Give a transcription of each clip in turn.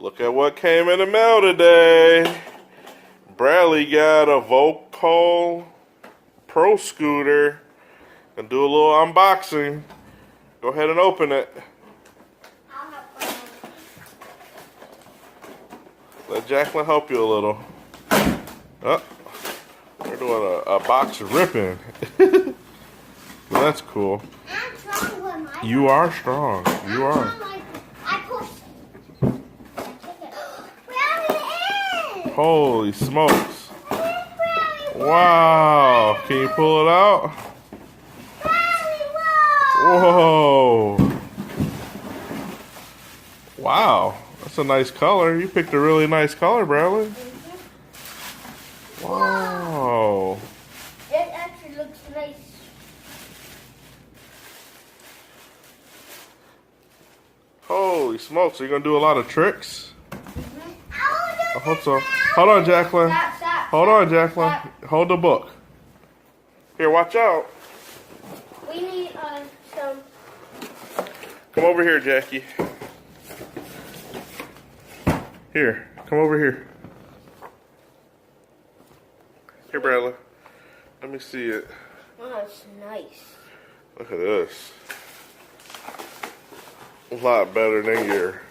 Look at what came in the mail today. Bradley got a Vokul Pro Scooter. Gonna do a little unboxing. Go ahead and open it. Let Jacqueline help you a little. Oh, we're doing a box ripping. Well, that's cool. I'm strong with my You are strong. You are. Holy smokes. Wow. Can you pull it out? Whoa. Wow. That's a nice color. You picked a really nice color, Bradley. Wow. It actually looks nice. Holy smokes. Are you going to do a lot of tricks? I hope so. Hold on, Jacqueline. Hold on, Jacqueline. Hold the book. Here, watch out. We need some. Come over here, Jackie. Here, come over here. Here, Bradley. Let me see it. Oh, it's nice. Look at this. A lot better than your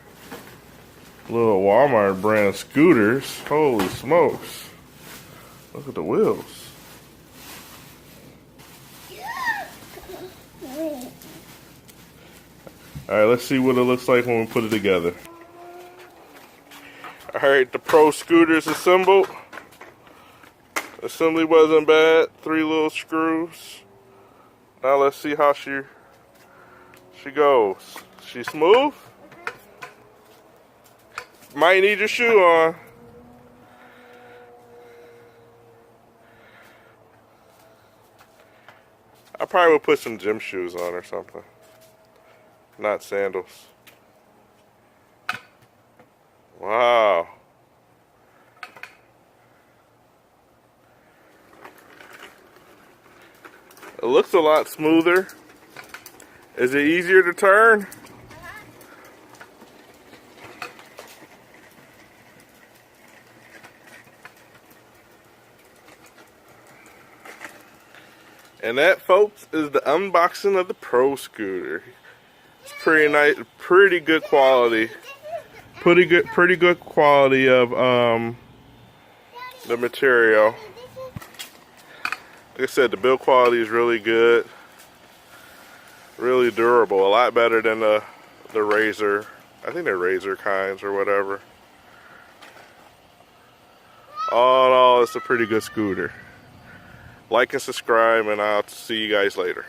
little Walmart brand scooters. Holy smokes. Look at the wheels. Alright, let's see what it looks like when we put it together. Alright, the Pro Scooter's assembled. Assembly wasn't bad. 3 little screws. Now let's see how she goes. She smooth? Might need your shoe on. I probably would put some gym shoes on or something. Not sandals. Wow. It looks a lot smoother. Is it easier to turn? And that, folks, is the unboxing of the Pro Scooter. It's pretty nice, pretty good quality. Pretty good quality of the material. Like I said, the build quality is really good. Really durable. A lot better than the Razor. I think they're Razor kinds or whatever. All in all, it's a pretty good scooter. Like and subscribe, and I'll see you guys later.